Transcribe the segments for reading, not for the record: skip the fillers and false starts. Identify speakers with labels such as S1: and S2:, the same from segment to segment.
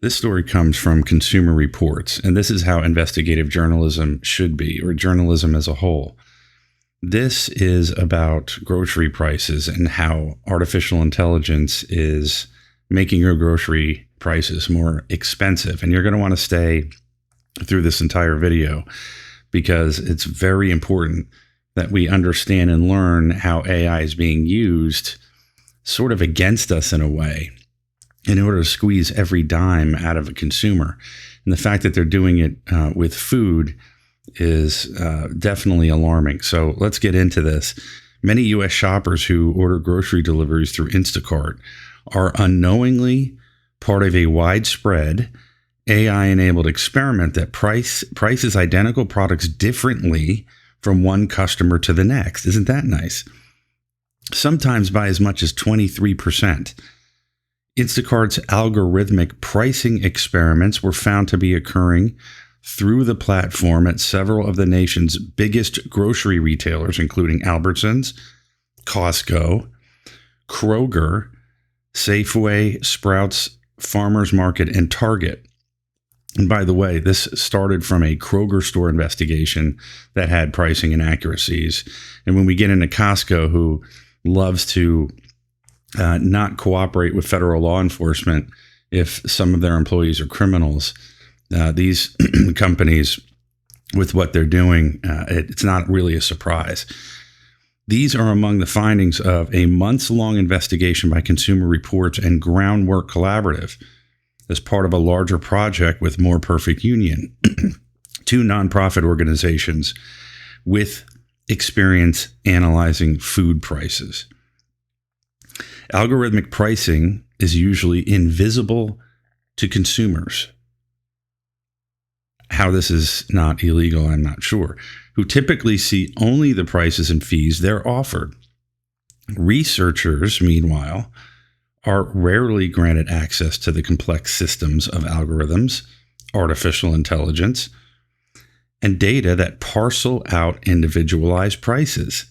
S1: This story comes from Consumer Reports, and this is how investigative journalism should be, or journalism as a whole. This is about grocery prices and how artificial intelligence is making your grocery prices more expensive. And you're going to want to stay through this entire video because it's very important that we understand and learn how AI is being used sort of against us in a way in order to squeeze every dime out of a consumer. And the fact that they're doing it with food is definitely alarming. So let's get into this. Many U.S. shoppers who order grocery deliveries through Instacart are unknowingly part of a widespread AI-enabled experiment that prices identical products differently from one customer to the next. Isn't that nice? Sometimes by as much as 23%. Instacart's algorithmic pricing experiments were found to be occurring through the platform at several of the nation's biggest grocery retailers, including Albertsons, Costco, Kroger, Safeway, Sprouts, Farmers Market, and Target. And by the way, this started from a Kroger store investigation that had pricing inaccuracies. And when we get into Costco, who loves to not cooperate with federal law enforcement if some of their employees are criminals, these companies, with what they're doing, it's not really a surprise. These are among the findings of a months-long investigation by Consumer Reports and Groundwork Collaborative as part of a larger project with More Perfect Union, two nonprofit organizations with experience analyzing food prices. Algorithmic pricing is usually invisible to consumers. How this is not illegal, I'm not sure, who typically see only the prices and fees they're offered. Researchers, meanwhile, are rarely granted access to the complex systems of algorithms, artificial intelligence, and data that parcel out individualized prices.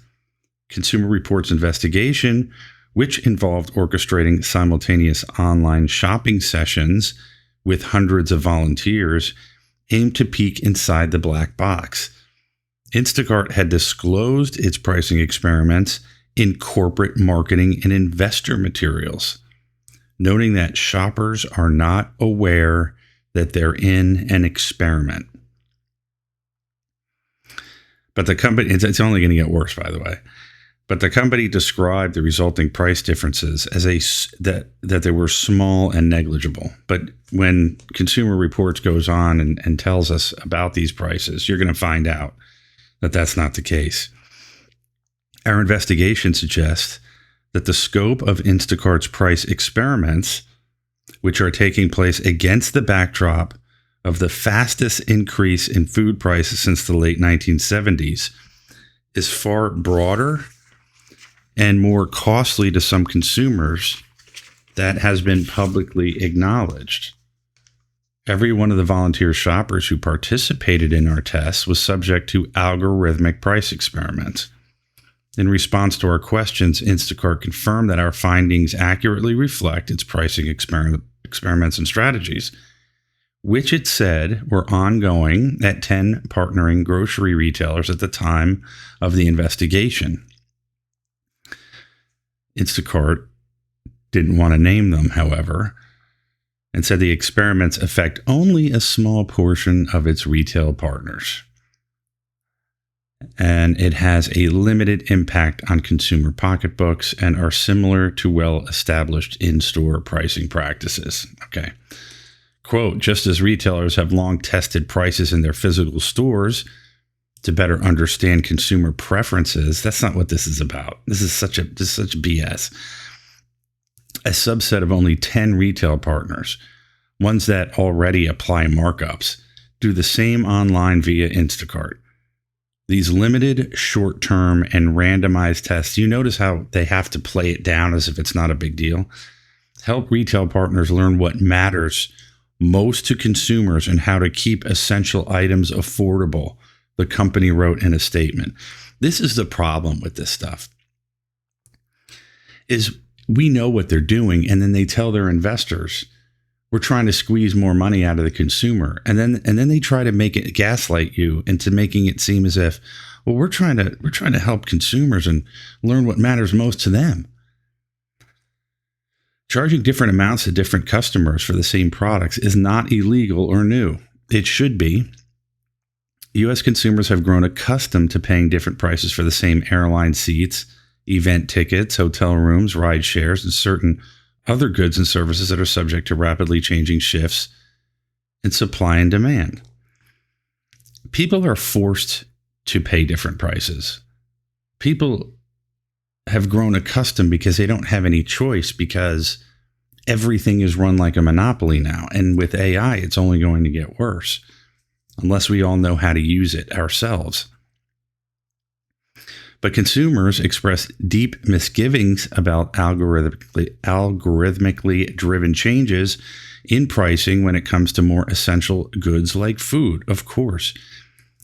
S1: Consumer Reports investigation, which involved orchestrating simultaneous online shopping sessions with hundreds of volunteers, aimed to peek inside the black box. Instacart had disclosed its pricing experiments in corporate marketing and investor materials, noting that shoppers are not aware that they're in an experiment. But the company, it's only going to get worse, by the way. But the company described the resulting price differences as that they were small and negligible. But when Consumer Reports goes on and tells us about these prices, you're going to find out that that's not the case. Our investigation suggests that the scope of Instacart's price experiments, which are taking place against the backdrop of the fastest increase in food prices since the late 1970s, is far broader and more costly to some consumers that has been publicly acknowledged. Every one of the volunteer shoppers who participated in our tests was subject to algorithmic price experiments. In response to our questions, Instacart confirmed that our findings accurately reflect its pricing experiments and strategies, which it said were ongoing at 10 partnering grocery retailers at the time of the investigation. Instacart didn't want to name them, however, and said the experiments affect only a small portion of its retail partners. And it has a limited impact on consumer pocketbooks and are similar to well-established in-store pricing practices. Okay. Quote, just as retailers have long tested prices in their physical stores to better understand consumer preferences, that's not what this is about. This is such BS. A subset of only 10 retail partners, ones that already apply markups, do the same online via Instacart. These limited, short-term, and randomized tests, you notice how they have to play it down as if it's not a big deal, help retail partners learn what matters most to consumers and how to keep essential items affordable, the company wrote in a statement. This is the problem with this stuff, is we know what they're doing, and then they tell their investors, we're trying to squeeze more money out of the consumer. And then they try to make it gaslight you into making it seem as if, well, we're trying to help consumers and learn what matters most to them. Charging different amounts to different customers for the same products is not illegal or new. It should be. U.S. consumers have grown accustomed to paying different prices for the same airline seats, event tickets, hotel rooms, ride shares, and certain other goods and services that are subject to rapidly changing shifts in supply and demand. People are forced to pay different prices. People have grown accustomed because they don't have any choice, because everything is run like a monopoly now. And with AI, it's only going to get worse unless we all know how to use it ourselves. But consumers express deep misgivings about algorithmically driven changes in pricing when it comes to more essential goods like food. Of course,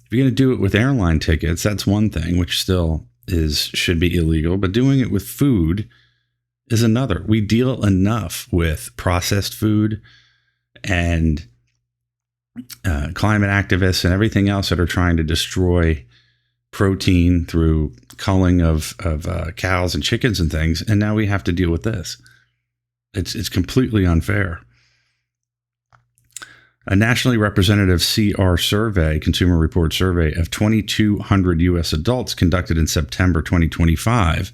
S1: if you're going to do it with airline tickets, that's one thing, which still should be illegal. But doing it with food is another. We deal enough with processed food and climate activists and everything else that are trying to destroy protein through culling of cows and chickens and things, and now we have to deal with this. It's completely unfair. A nationally representative Consumer Report survey of 2,200 U.S. adults conducted in September 2025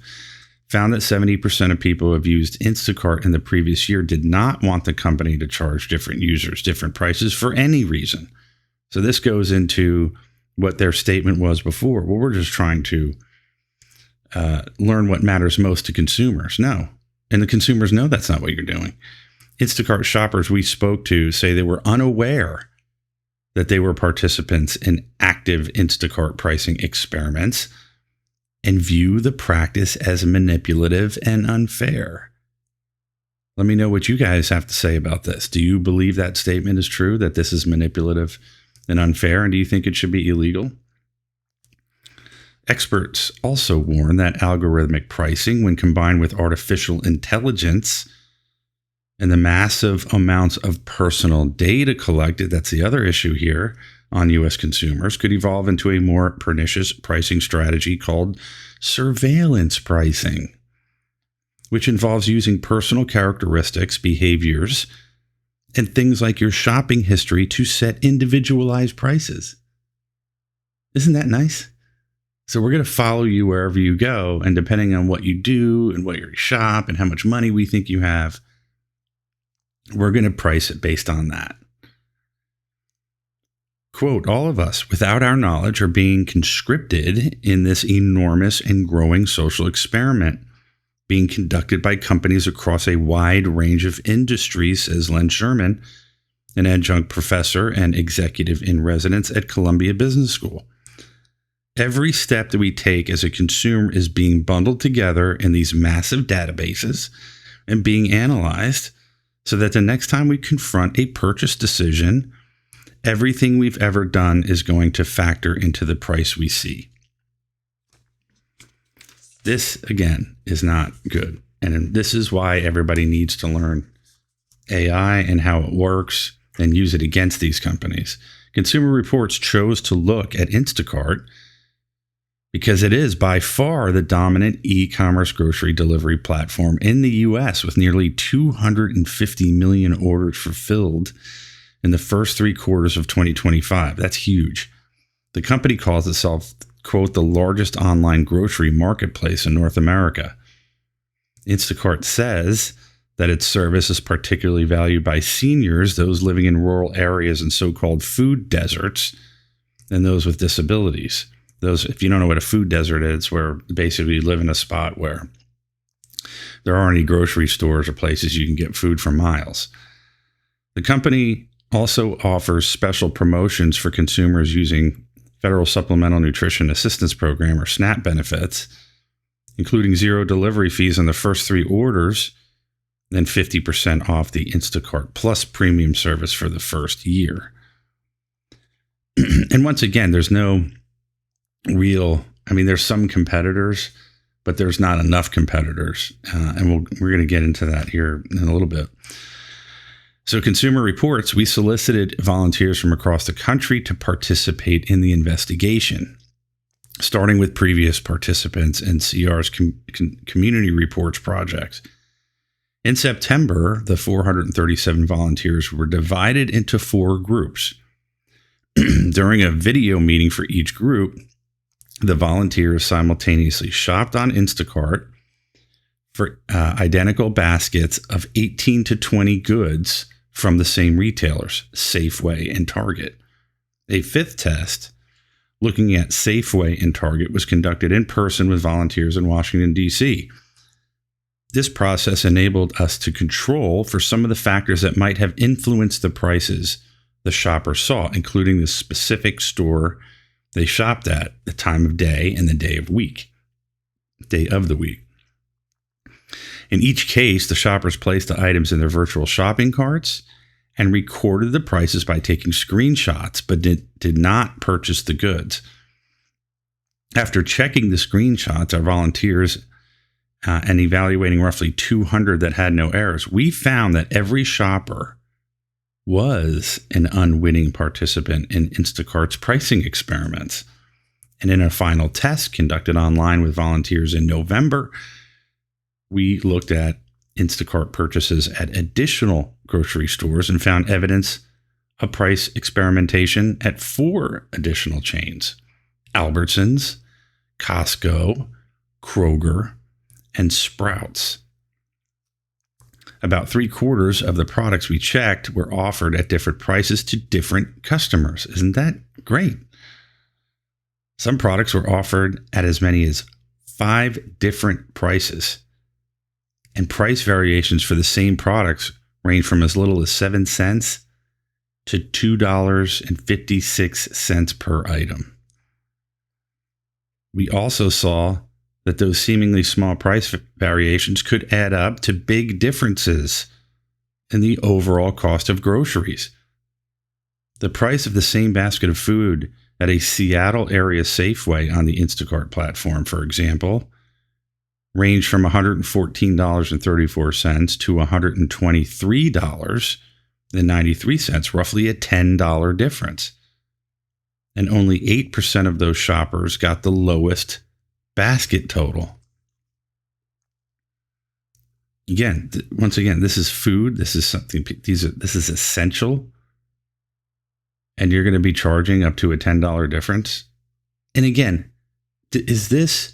S1: found that 70% of people who have used Instacart in the previous year did not want the company to charge different users different prices for any reason. So this goes into what their statement was before. Well, we're just trying to learn what matters most to consumers. No. And the consumers know that's not what you're doing. Instacart shoppers we spoke to say they were unaware that they were participants in active Instacart pricing experiments and view the practice as manipulative and unfair. Let me know what you guys have to say about this. Do you believe that statement is true, that this is manipulative and unfair, and do you think it should be illegal? Experts also warn that algorithmic pricing, when combined with artificial intelligence and the massive amounts of personal data collected, that's the other issue here on U.S. consumers, could evolve into a more pernicious pricing strategy called surveillance pricing, which involves using personal characteristics, behaviors, and things like your shopping history to set individualized prices. Isn't that nice? So we're going to follow you wherever you go, and depending on what you do and what you shop and how much money we think you have, we're going to price it based on that. Quote, all of us, without our knowledge, are being conscripted in this enormous and growing social experiment being conducted by companies across a wide range of industries, says Len Sherman, an adjunct professor and executive in residence at Columbia Business School. Every step that we take as a consumer is being bundled together in these massive databases and being analyzed so that the next time we confront a purchase decision, everything we've ever done is going to factor into the price we see. This, again, is not good. And this is why everybody needs to learn AI and how it works and use it against these companies. Consumer Reports chose to look at Instacart because it is by far the dominant e-commerce grocery delivery platform in the U.S., with nearly 250 million orders fulfilled in the first 3 quarters of 2025. That's huge. The company calls itself, quote, the largest online grocery marketplace in North America. Instacart says that its service is particularly valued by seniors, those living in rural areas and so-called food deserts, and those with disabilities. Those, if you don't know what a food desert is, where basically you live in a spot where there aren't any grocery stores or places you can get food for miles. The company also offers special promotions for consumers using Federal Supplemental Nutrition Assistance Program, or SNAP benefits, including 0 delivery fees on the first 3 orders, and 50% off the Instacart Plus premium service for the first year. And once again, there's no real, there's some competitors, but there's not enough competitors. And we're going to get into that here in a little bit. So Consumer Reports, we solicited volunteers from across the country to participate in the investigation, starting with previous participants in CR's Community Reports projects. In September, the 437 volunteers were divided into 4 groups. During a video meeting for each group, the volunteers simultaneously shopped on Instacart for identical baskets of 18 to 20 goods from the same retailers, Safeway and Target. A 5th test looking at Safeway and Target was conducted in person with volunteers in Washington, D.C. This process enabled us to control for some of the factors that might have influenced the prices the shopper saw, including the specific store they shopped at, the time of day, and the day of the week. In each case, the shoppers placed the items in their virtual shopping carts and recorded the prices by taking screenshots, but did not purchase the goods. After checking the screenshots, our volunteers and evaluating roughly 200 that had no errors, we found that every shopper was an unwitting participant in Instacart's pricing experiments. And in a final test conducted online with volunteers in November, we looked at Instacart purchases at additional grocery stores and found evidence of price experimentation at 4 additional chains: Albertsons, Costco, Kroger, and Sprouts. About 3/4 of the products we checked were offered at different prices to different customers. Isn't that great? Some products were offered at as many as 5 different prices. And price variations for the same products range from as little as 7 cents to $2.56 per item. We also saw that those seemingly small price variations could add up to big differences in the overall cost of groceries. The price of the same basket of food at a Seattle area Safeway on the Instacart platform, for example, ranged from $114.34 to $123.93, roughly a $10 difference. And only 8% of those shoppers got the lowest basket total. Again, once again, this is food. This is something. This is essential, and you're going to be charging up to a $10 difference. And again, is this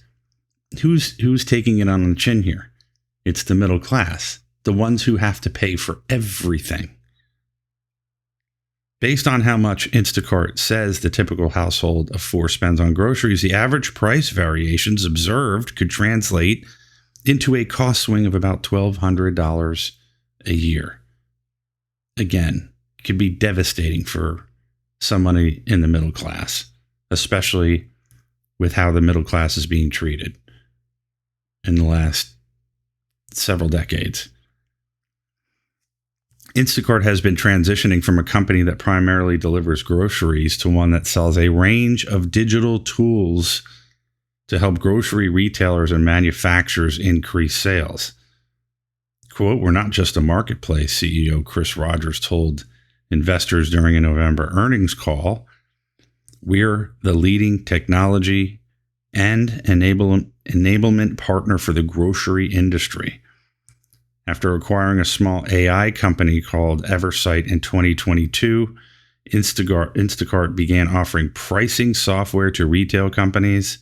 S1: who's taking it on the chin here? It's the middle class, the ones who have to pay for everything. Based on how much Instacart says the typical household of 4 spends on groceries, the average price variations observed could translate into a cost swing of about $1,200 a year. Again, it could be devastating for somebody in the middle class, especially with how the middle class is being treated in the last several decades. Instacart has been transitioning from a company that primarily delivers groceries to one that sells a range of digital tools to help grocery retailers and manufacturers increase sales. Quote, "We're not just a marketplace," CEO Chris Rogers told investors during a November earnings call. "We're the leading technology and enablement partner for the grocery industry." After acquiring a small AI company called Eversight in 2022, Instacart began offering pricing software to retail companies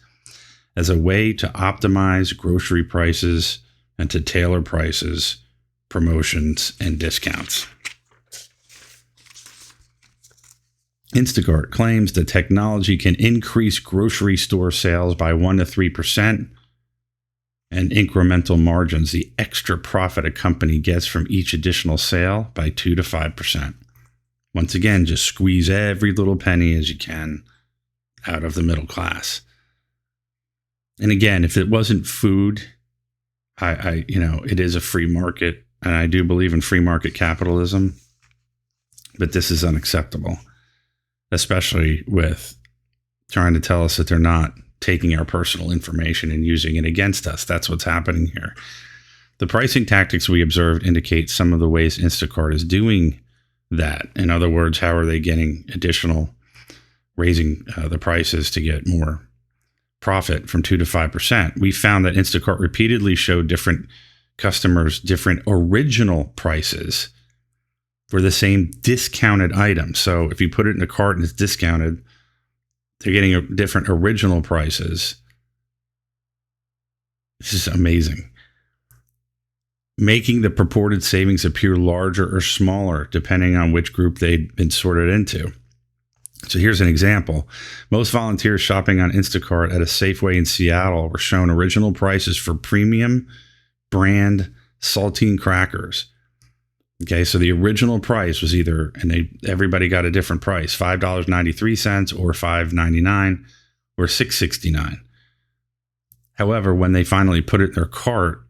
S1: as a way to optimize grocery prices and to tailor prices, promotions, and discounts. Instacart claims the technology can increase grocery store sales by 1 to 3%. And incremental margins, the extra profit a company gets from each additional sale, by 2 to 5%. Once again, just squeeze every little penny as you can out of the middle class. And again, if it wasn't food, it is a free market, and I do believe in free market capitalism, but this is unacceptable, especially with trying to tell us that they're not taking our personal information and using it against us. That's what's happening here. The pricing tactics we observed indicate some of the ways Instacart is doing that. In other words, how are they getting raising the prices to get more profit from 2 to 5%? We found that Instacart repeatedly showed different customers different original prices for the same discounted item. So if you put it in a cart and it's discounted, they're getting different original prices. This is amazing. Making the purported savings appear larger or smaller depending on which group they'd been sorted into. So here's an example. Most volunteers shopping on Instacart at a Safeway in Seattle were shown original prices for premium brand saltine crackers. Okay, so the original price was either, and everybody got a different price, $5.93 or $5.99 or $6.69. However, when they finally put it in their cart,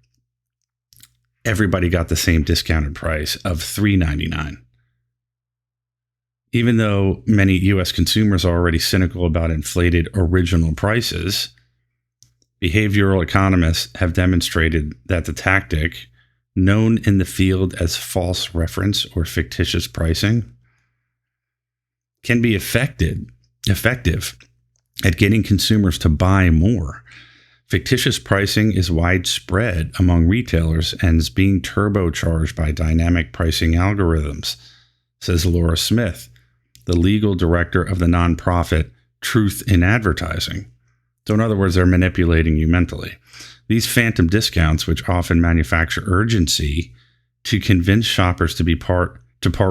S1: everybody got the same discounted price of $3.99. Even though many U.S. consumers are already cynical about inflated original prices, behavioral economists have demonstrated that the tactic, known in the field as false reference or fictitious pricing, can be effective at getting consumers to buy more. Fictitious pricing is widespread among retailers and is being turbocharged by dynamic pricing algorithms, says Laura Smith, the legal director of the nonprofit Truth in Advertising. So in other words, they're manipulating you mentally. These phantom discounts, which often manufacture urgency to convince shoppers to part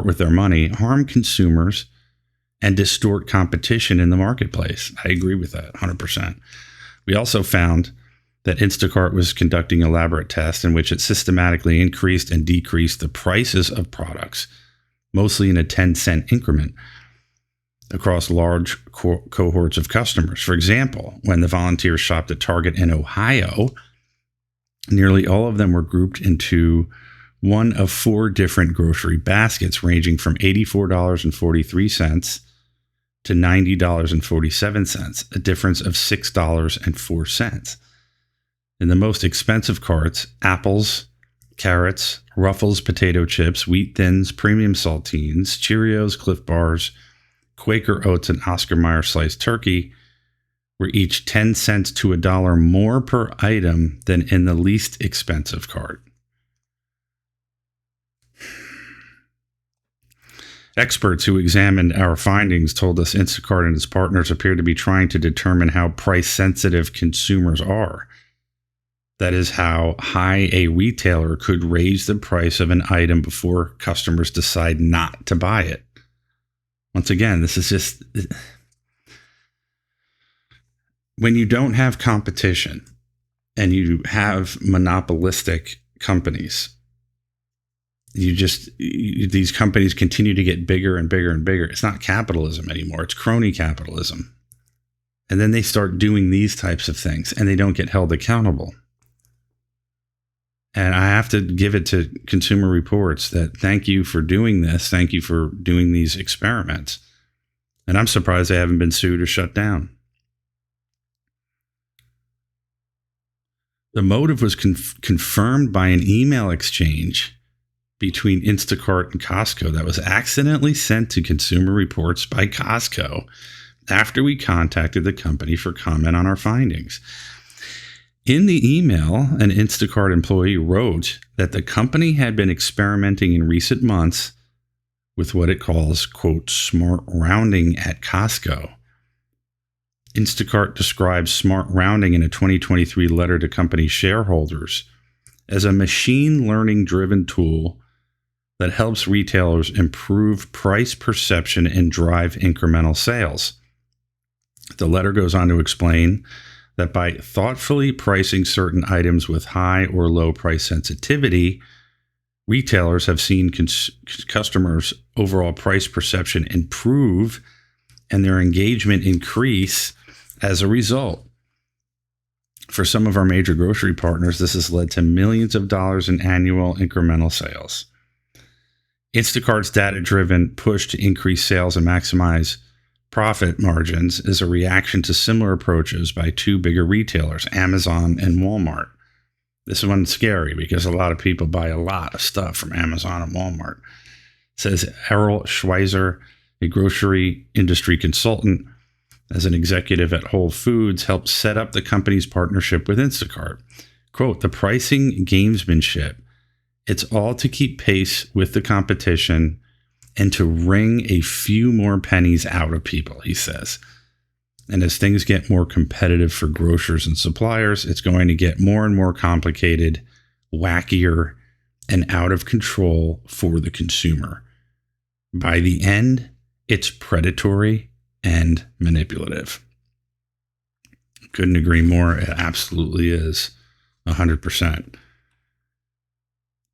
S1: with their money, harm consumers and distort competition in the marketplace. I agree with that 100%. We also found that Instacart was conducting elaborate tests in which it systematically increased and decreased the prices of products, mostly in a 10-cent increment, across large cohorts of customers. For example, when the volunteers shopped at Target in Ohio, nearly all of them were grouped into one of 4 different grocery baskets, ranging from $84.43 to $90.47, a difference of $6.04. In the most expensive carts, apples, carrots, Ruffles potato chips, Wheat Thins, premium saltines, Cheerios, Cliff Bars, Quaker Oats, and Oscar Mayer sliced turkey were each 10 cents to $1 more per item than in the least expensive cart. Experts who examined our findings told us Instacart and its partners appear to be trying to determine how price-sensitive consumers are. That is, how high a retailer could raise the price of an item before customers decide not to buy it. Once again, this is just... When you don't have competition and you have monopolistic companies, these companies continue to get bigger and bigger and bigger. It's not capitalism anymore. It's crony capitalism. And then they start doing these types of things and they don't get held accountable. And I have to give it to Consumer Reports that thank you for doing this. Thank you for doing these experiments. And I'm surprised they haven't been sued or shut down. The motive was confirmed by an email exchange between Instacart and Costco that was accidentally sent to Consumer Reports by Costco after we contacted the company for comment on our findings. In the email, an Instacart employee wrote that the company had been experimenting in recent months with what it calls, quote, smart rounding at Costco. Instacart describes smart rounding in a 2023 letter to company shareholders as a machine learning driven tool that helps retailers improve price perception and drive incremental sales. The letter goes on to explain that by thoughtfully pricing certain items with high or low price sensitivity, retailers have seen customers' overall price perception improve and their engagement increase as a result. For some of our major grocery partners, this has led to millions of dollars in annual incremental sales. Instacart's data-driven push to increase sales and maximize profit margins is a reaction to similar approaches by 2 bigger retailers, Amazon and Walmart. This one's scary because a lot of people buy a lot of stuff from Amazon and Walmart. It says Errol Schweizer, a grocery industry consultant, as an executive at Whole Foods, helped set up the company's partnership with Instacart. Quote, the pricing gamesmanship, it's all to keep pace with the competition and to wring a few more pennies out of people, he says. And as things get more competitive for grocers and suppliers, it's going to get more and more complicated, wackier, and out of control for the consumer. By the end, it's predatory and manipulative. Couldn't agree more. It absolutely is 100%.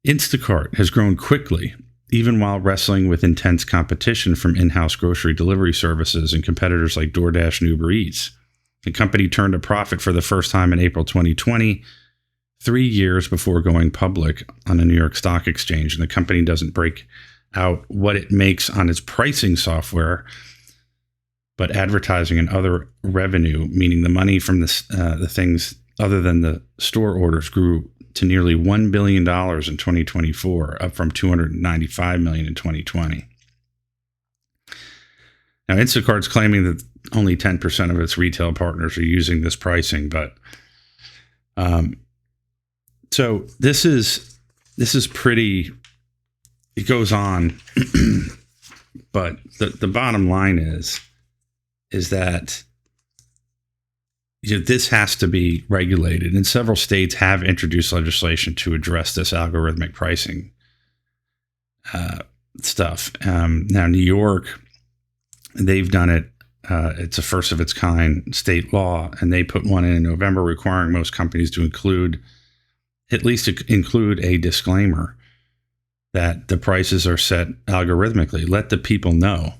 S1: Instacart has grown quickly, even while wrestling with intense competition from in-house grocery delivery services and competitors like DoorDash and Uber Eats. The company turned a profit for the first time in April 2020, 3 years before going public on a New York Stock Exchange. And the company doesn't break out what it makes on its pricing software, but advertising and other revenue, meaning the money from the things other than the store orders, grew to nearly $1 billion in 2024, up from $295 million in 2020. Now, Instacart's claiming that only 10% of its retail partners are using this pricing, but so this is pretty. It goes on, but the bottom line is that this has to be regulated, and several states have introduced legislation to address this algorithmic pricing stuff. Now, New York, they've done it. It's a first of its kind state law, and they put one in November requiring most companies to include a disclaimer that the prices are set algorithmically. Let the people know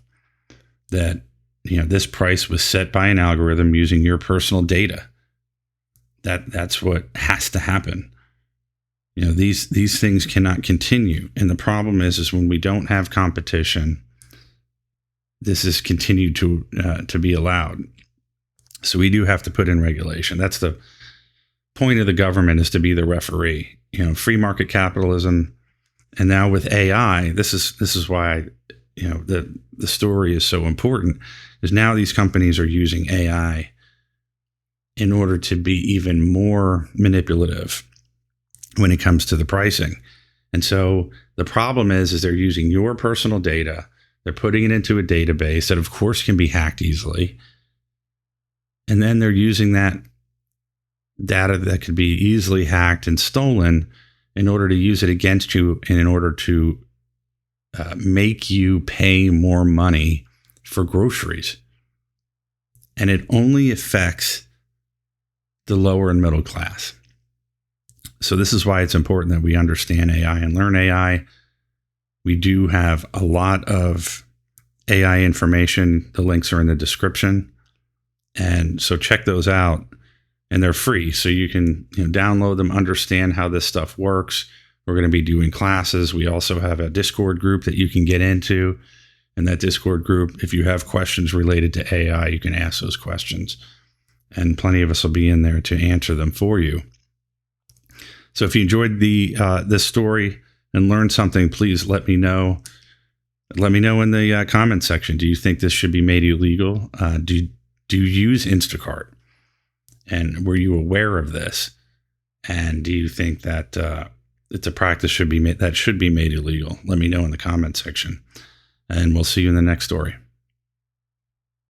S1: that this price was set by an algorithm using your personal data. That's what has to happen. These things cannot continue. And the problem is when we don't have competition, this is continued to be allowed. So we do have to put in regulation. That's the point of the government, is to be the referee. Free market capitalism, and now with AI, this is why the story is so important. Is now these companies are using AI in order to be even more manipulative when it comes to the pricing. And so the problem is they're using your personal data. They're putting it into a database that, of course, can be hacked easily. And then they're using that data that could be easily hacked and stolen in order to use it against you and in order to make you pay more money for groceries. And it only affects the lower and middle class. So this is why it's important that we understand AI and learn AI. We do have a lot of AI information. The links are in the description. And so check those out. And they're free. So you can download them, understand how this stuff works. We're going to be doing classes. We also have a Discord group that you can get into. In that Discord group, if you have questions related to AI, you can ask those questions. And plenty of us will be in there to answer them for you. So if you enjoyed this story and learned something, please let me know. Let me know in the comment section. Do you think this should be made illegal? Do you use Instacart? And were you aware of this? And do you think that it's a practice should be made illegal? Let me know in the comment section. And we'll see you in the next story.